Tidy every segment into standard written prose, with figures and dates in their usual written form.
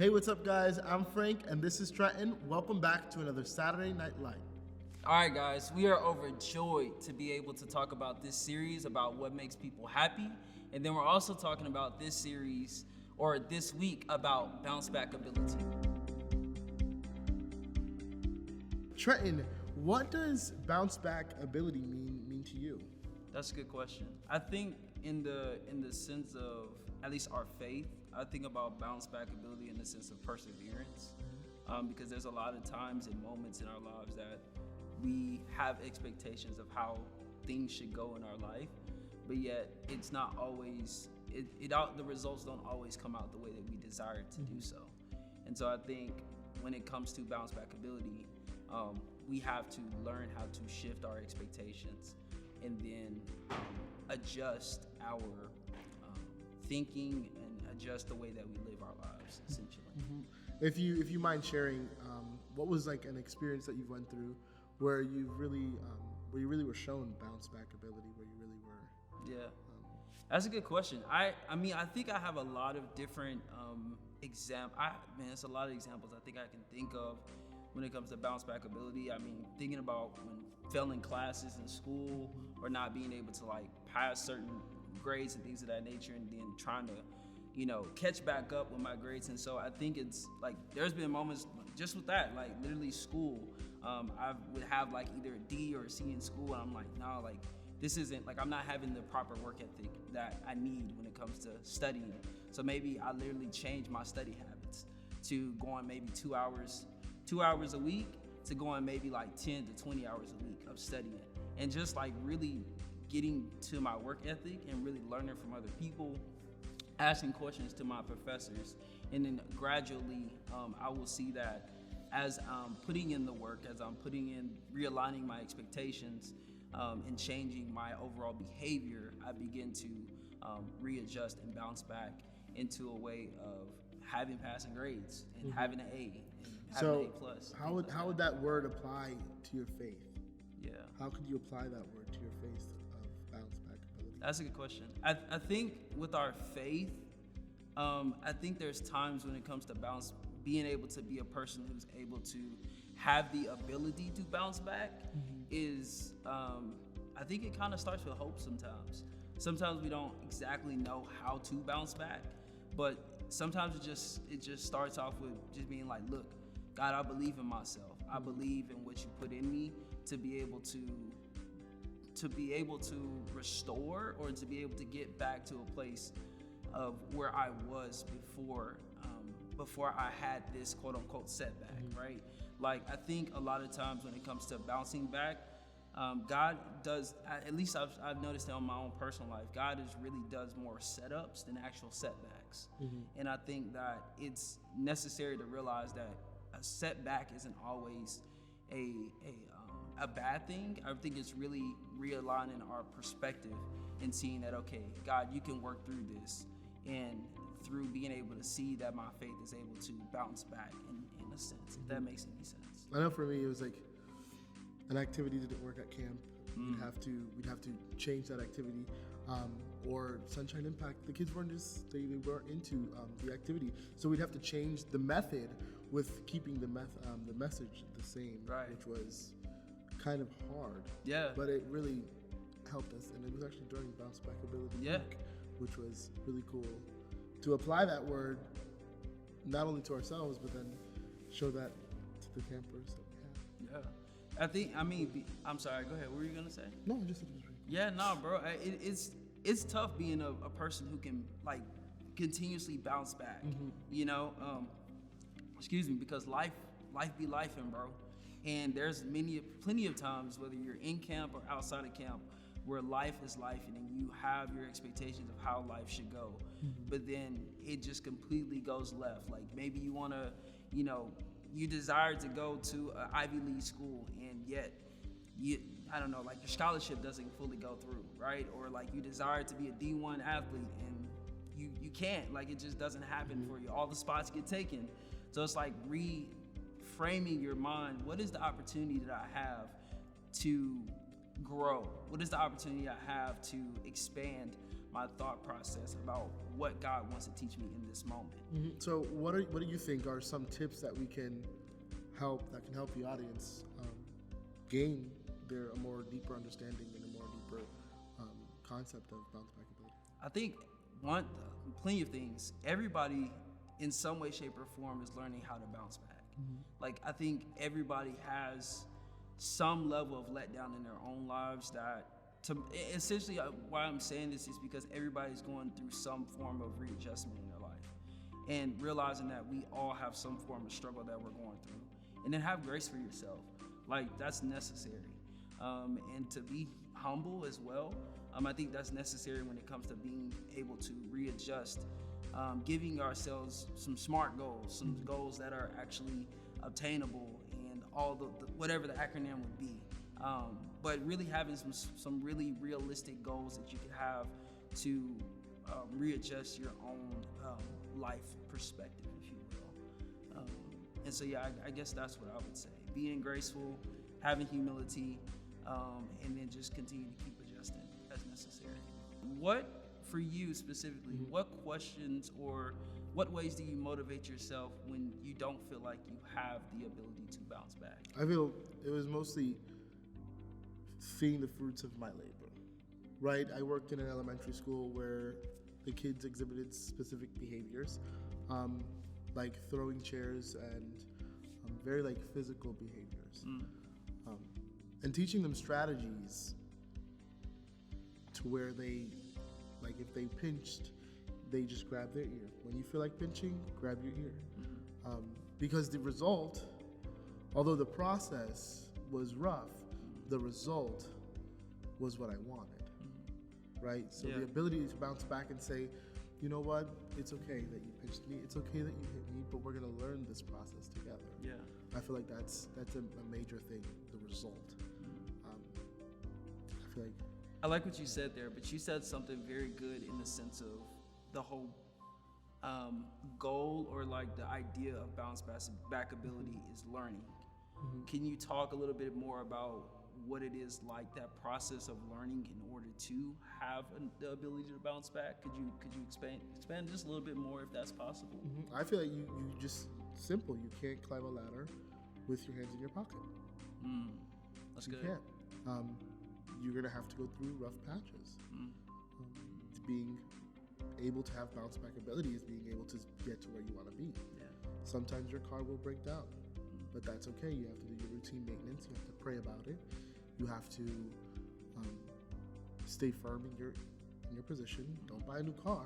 Hey, what's up, guys? I'm Frank, and this is Trenton. Welcome back to another Saturday Night Light. All right, guys, we are overjoyed to be able to talk about this series about what makes people happy. And then we're also talking about this series or this week about bouncebackability. Trenton, what does bounce back ability mean to you? That's a good question. I think in the sense of at least our faith, I think about bouncebackability in the sense of perseverance, because there's a lot of times and moments in our lives that we have expectations of how things should go in our life, but yet it's not always the results don't always come out the way that we desire to do so. And so I think when it comes to bounce back ability, we have to learn how to shift our expectations and then adjust our thinking and adjust the way that we live our lives, essentially. If you mind sharing, what was like an experience that you went through where you really were shown bounce back ability, where you really were? Yeah, that's a good question. I mean, I think I have a lot of different it's a lot of examples I think I can think of when it comes to bounce back ability. I mean, thinking about when failing classes in school or not being able to like pass certain grades and things of that nature, and then trying to, catch back up with my grades. And so I think it's like there's been moments just with that, like literally school. I would have like either a D or a C in school, and I'm like, no, like this isn't like I'm not having the proper work ethic that I need when it comes to studying. So maybe I literally changed my study habits to going maybe 2 hours a week to going maybe like 10 to 20 hours a week of studying, and just like really getting to my work ethic and really learning from other people, asking questions to my professors, and then gradually I will see that as I'm putting in the work, as I'm putting in realigning my expectations and changing my overall behavior, I begin to readjust and bounce back into a way of having passing grades and having an A and having an A plus. How would that word apply to your faith? Yeah. How could you apply that word to your faith of bounce back ability? That's a good question. I think with our faith, I think there's times when it comes to being able to be a person who's able to have the ability to bounce back is, I think it kind of starts with hope sometimes. Sometimes we don't exactly know how to bounce back, but sometimes it just starts off with just being like, look, God, I believe in myself. I believe in what you put in me to be able to restore, or to be able to get back to a place of where I was before I had this quote unquote setback, right? Like I think a lot of times when it comes to bouncing back, God does, at least I've noticed that on my own personal life, God really does more setups than actual setbacks. And I think that it's necessary to realize that a setback isn't always a bad thing. I think it's really realigning our perspective and seeing that, okay, God, you can work through this, and through being able to see that my faith is able to bounce back in a sense, if that makes any sense. I know for me, it was like an activity didn't work at camp. We'd have to change that activity, or Sunshine Impact. The kids weren't they weren't into the activity, so we'd have to change the method with keeping the message the same, right? Which was kind of hard. Yeah. But it really helped us, and it was actually during Bounce Back Ability Week, which was really cool to apply that word not only to ourselves, but then show that to the campers that we have. Yeah. I'm sorry, go ahead. What were you gonna say? No, I just said it was really cool. Yeah, no, bro. It's tough being a person who can like continuously bounce back. Because life be lifing, bro. And there's plenty of times, whether you're in camp or outside of camp, where life is life, and you have your expectations of how life should go. But then it just completely goes left. Like maybe you wanna, you desire to go to an Ivy League school, and yet like your scholarship doesn't fully go through, right? Or like you desire to be a D1 athlete, and you can't, like it just doesn't happen for you. All the spots get taken. So it's like reframing your mind. What is the opportunity that I have to grow? What is the opportunity I have to expand my thought process about what God wants to teach me in this moment. So what do you think are some tips that can help the audience gain a more deeper understanding and a more deeper concept of bounce back ability? I think plenty of things. Everybody in some way, shape, or form is learning how to bounce back. Like, I think everybody has some level of letdown in their own lives essentially why I'm saying this is because everybody's going through some form of readjustment in their life, and realizing that we all have some form of struggle that we're going through, and then have grace for yourself. Like, that's necessary. And to be humble as well. I think that's necessary when it comes to being able to readjust, giving ourselves some SMART goals, some goals that are actually obtainable, and all the whatever the acronym would be. But really having some really realistic goals that you can have to readjust your own life perspective, if you will. And so, yeah, I guess that's what I would say. Being graceful, having humility, and then just continue to keep adjusting as necessary. What, for you specifically, what questions or what ways do you motivate yourself when you don't feel like you have the ability to bounce back? I feel it was mostly seeing the fruits of my labor, right? I worked in an elementary school where the kids exhibited specific behaviors, like throwing chairs and very like physical behaviors, and teaching them strategies to where they, like if they pinched, they just grab their ear. When you feel like pinching, grab your ear. Because the result, although the process was rough, the result was what I wanted, right? So the ability to bounce back and say, you know what, it's okay that you pinched me, it's okay that you hit me, but we're gonna learn this process together. Yeah. I feel like that's a major thing, the result. I feel like I like what you said there, but you said something very good in the sense of the whole goal, or like the idea of bounce back ability is learning. Can you talk a little bit more about what it is like, that process of learning in order to have the ability to bounce back? Could you expand just a little bit more if that's possible? I feel like you just simple. You can't climb a ladder with your hands in your pocket. That's you good. Can't. You're gonna have to go through rough patches. Being able to have bounce back ability is being able to get to where you want to be. Sometimes your car will break down, but that's okay. You have to do your routine maintenance. You have to pray about it. You have to stay firm in your position. Don't buy a new car.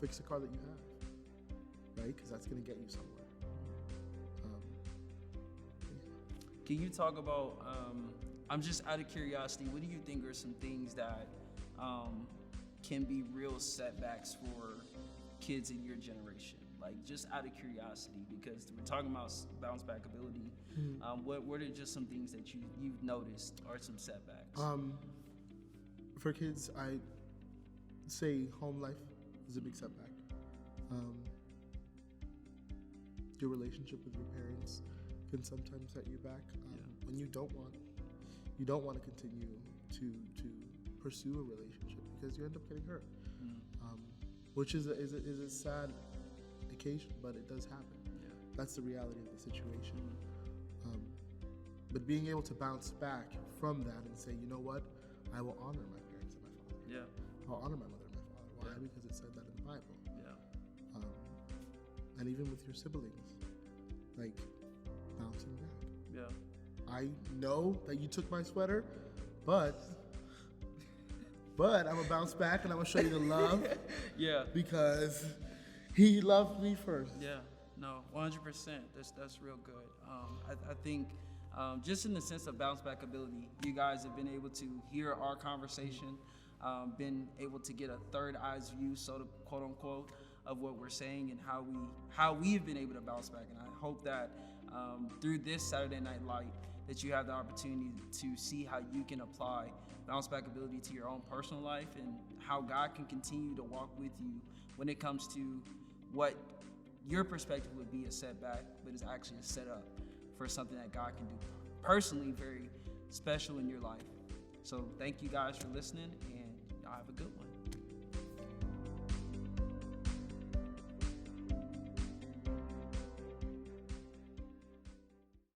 Fix the car that you have, right? Because that's gonna get you somewhere. Can you talk about? I'm just out of curiosity. What do you think are some things that can be real setbacks for kids in your generation? Like, just out of curiosity, because we're talking about bounce back ability. What are just some things that you've noticed are some setbacks? For kids, I say home life is a big setback. Your relationship with your parents can sometimes set you back. When you don't want to continue to pursue a relationship because you end up getting hurt, which is a sad occasion, but it does happen. That's the reality of the situation. But being able to bounce back from that and say, you know what, I will honor my parents and my father. I'll honor my mother and my father. Why? Because it said that in the Bible. And even with your siblings, like bouncing back. I know that you took my sweater, but I'm gonna bounce back and I'm gonna show you the love. Because he loved me first. No, 100%. That's real good. I think just in the sense of bounce back ability, you guys have been able to hear our conversation, been able to get a third eyes view, so to quote unquote, of what we're saying and how we've been able to bounce back. And I hope that through this Saturday Night Light, that you have the opportunity to see how you can apply bounce back ability to your own personal life, and how God can continue to walk with you when it comes to what your perspective would be a setback, but is actually a setup for something that God can do personally very special in your life. So thank you guys for listening, and y'all have a good one.